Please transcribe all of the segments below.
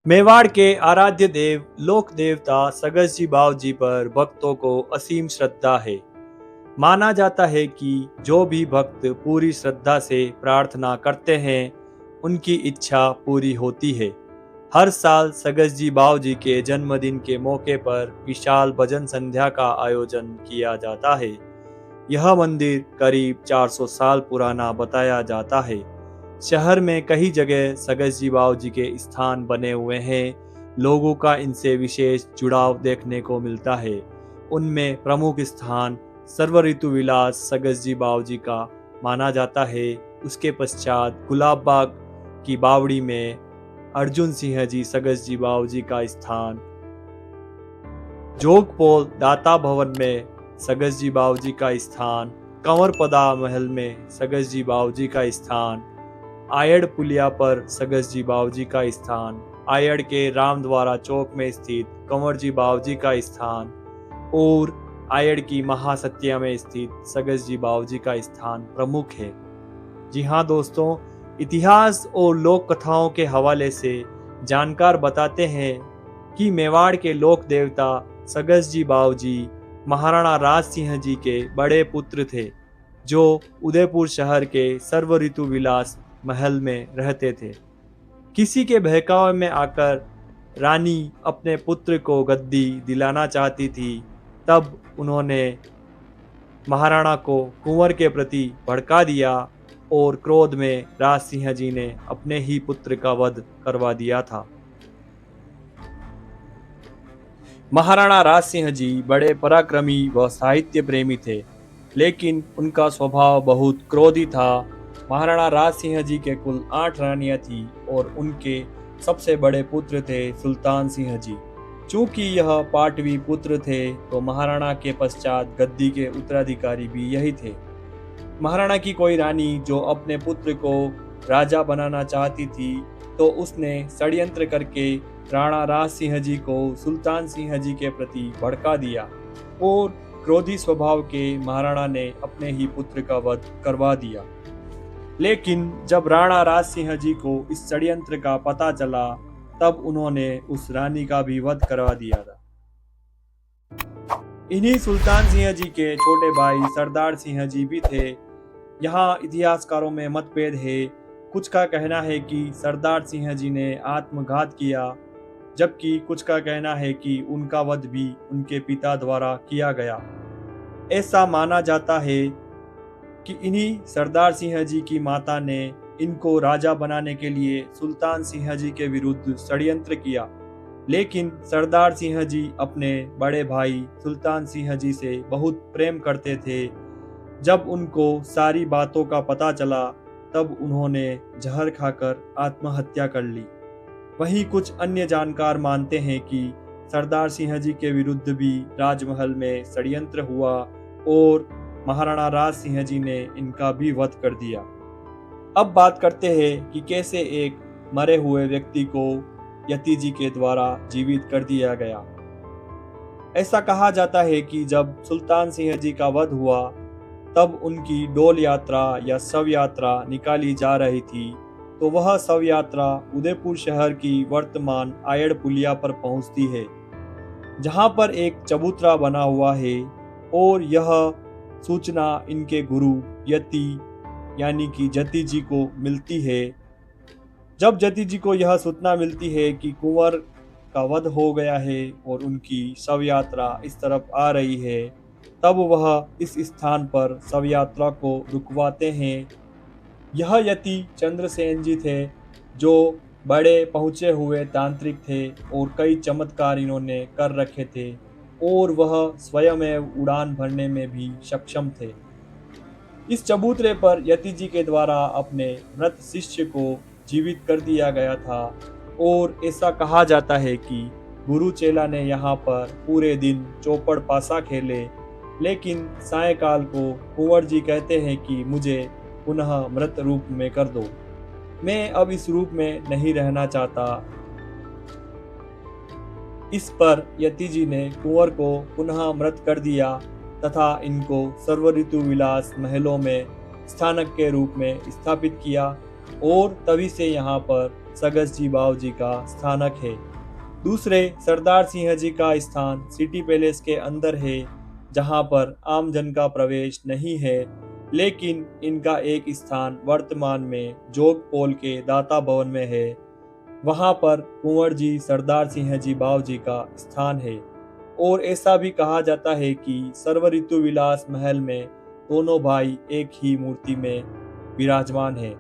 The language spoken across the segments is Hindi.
मेवाड़ के आराध्य देव लोक देवता सगस जी बाव जी पर भक्तों को असीम श्रद्धा है। माना जाता है कि जो भी भक्त पूरी श्रद्धा से प्रार्थना करते हैं उनकी इच्छा पूरी होती है। हर साल सगस जी बाव जी के जन्मदिन के मौके पर विशाल भजन संध्या का आयोजन किया जाता है। यह मंदिर करीब 400 साल पुराना बताया जाता है। शहर में कई जगह सगस जी बाव जी के स्थान बने हुए हैं। लोगों का इनसे विशेष जुड़ाव देखने को मिलता है। उनमें प्रमुख स्थान सर्व ऋतु विलास सगस जी बाव जी का माना जाता है। उसके पश्चात गुलाब बाग की बावड़ी में अर्जुन सिंह जी सगस जी बाव जी का स्थान, जोगपोल दाता भवन में सगस जी बाव जी का स्थान, कंवरपदा महल में सगस जी बाव जी का स्थान, आयड़ पुलिया पर सगस जी बाव जी का स्थान, आयड़ के रामद्वारा चौक में स्थित कंवर जी बाव जी का स्थान और आयड़ की महासत्या में स्थित सगस जी बाव जी का स्थान प्रमुख है। जी हाँ दोस्तों, इतिहास और लोक कथाओं के हवाले से जानकार बताते हैं कि मेवाड़ के लोक देवता सगस जी बाव जी महाराणा राज सिंह जी के बड़े पुत्र थे, जो उदयपुर शहर के सर्व ऋतु विलास महल में रहते थे। किसी के बहकावे में आकर रानी अपने पुत्र को गद्दी दिलाना चाहती थी। तब उन्होंने महाराणा को कुंवर के प्रति भड़का दिया और क्रोध में राज सिंह जी ने अपने ही पुत्र का वध करवा दिया था। महाराणा राज सिंह जी बड़े पराक्रमी व साहित्य प्रेमी थे, लेकिन उनका स्वभाव बहुत क्रोधी था। महाराणा राज सिंह जी के कुल 8 रानियां थी और उनके सबसे बड़े पुत्र थे सुल्तान सिंह जी। चूंकि यह पाटवी पुत्र थे तो महाराणा के पश्चात गद्दी के उत्तराधिकारी भी यही थे। महाराणा की कोई रानी जो अपने पुत्र को राजा बनाना चाहती थी तो उसने षड्यंत्र करके राणा राज सिंह जी को सुल्तान सिंह जी के प्रति भड़का दिया और क्रोधी स्वभाव के महाराणा ने अपने ही पुत्र का वध करवा दिया। लेकिन जब राणा राज सिंह जी को इस षड्यंत्र का पता चला तब उन्होंने उस रानी का भी वध करवा दिया था। इन्हीं सुल्तान सिंह जी के छोटे भाई सरदार सिंह जी भी थे। यहाँ इतिहासकारों में मतभेद है। कुछ का कहना है कि सरदार सिंह जी ने आत्मघात किया, जबकि कुछ का कहना है कि उनका वध भी उनके पिता द्वारा किया गया। ऐसा माना जाता है कि इन्हीं सरदार सिंह जी की माता ने इनको राजा बनाने के लिए सुल्तान सिंह जी के विरुद्ध षड्यंत्र किया। लेकिन सरदार सिंह जी अपने बड़े भाई सुल्तान सिंह जी से बहुत प्रेम करते थे। जब उनको सारी बातों का पता चला तब उन्होंने जहर खाकर आत्महत्या कर ली। वहीं कुछ अन्य जानकार मानते हैं कि सरदार सिंह जी के विरुद्ध भी राजमहल में षड्यंत्र हुआ और महाराणा राज सिंह जी ने इनका भी वध कर दिया। अब बात करते हैं कि कैसे एक मरे हुए व्यक्ति को यति जी के द्वारा जीवित कर दिया गया। ऐसा कहा जाता है कि जब सुल्तान सिंह जी का वध हुआ तब उनकी डोल यात्रा या शव यात्रा निकाली जा रही थी, तो वह शव यात्रा उदयपुर शहर की वर्तमान आयड़ पुलिया पर पहुंचती है, जहां पर एक चबूतरा बना हुआ है और यह सूचना इनके गुरु यति यानी कि जति जी को मिलती है। जब जति जी को यह सूचना मिलती है कि कुंवर का वध हो गया है और उनकी शव यात्रा इस तरफ आ रही है, तब वह इस स्थान पर शव यात्रा को रुकवाते हैं। यह यति चंद्रसेन जी थे, जो बड़े पहुँचे हुए तांत्रिक थे और कई चमत्कार इन्होंने कर रखे थे और वह स्वयं उड़ान भरने में भी सक्षम थे। इस चबूतरे पर यति जी के द्वारा अपने मृत शिष्य को जीवित कर दिया गया था और ऐसा कहा जाता है कि गुरु चेला ने यहाँ पर पूरे दिन चौपड़ पासा खेले, लेकिन सायंकाल को कुंवर जी कहते हैं कि मुझे पुनः मृत रूप में कर दो, मैं अब इस रूप में नहीं रहना चाहता। इस पर यति जी ने कुंवर को पुनः मृत कर दिया तथा इनको सर्व ऋतु विलास महलों में स्थानक के रूप में स्थापित किया और तभी से यहाँ पर सगस जी बाव जी का स्थानक है। दूसरे सरदार सिंह जी का स्थान सिटी पैलेस के अंदर है, जहां पर आम जन का प्रवेश नहीं है, लेकिन इनका एक स्थान वर्तमान में जोग पोल के दाता भवन में है। वहां पर कुंवर जी सरदार सिंह जी बाव जी का स्थान है। और ऐसा भी कहा जाता है कि सर्व ऋतु विलास महल में दोनों भाई एक ही मूर्ति में विराजमान है।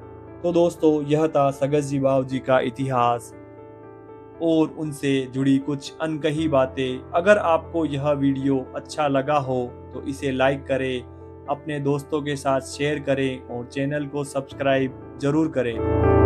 तो दोस्तों, यह था सगस जी बाव जी का इतिहास और उनसे जुड़ी कुछ अनकही बातें। अगर आपको यह वीडियो अच्छा लगा हो तो इसे लाइक करें, अपने दोस्तों के साथ शेयर करें और चैनल को सब्सक्राइब जरूर करें।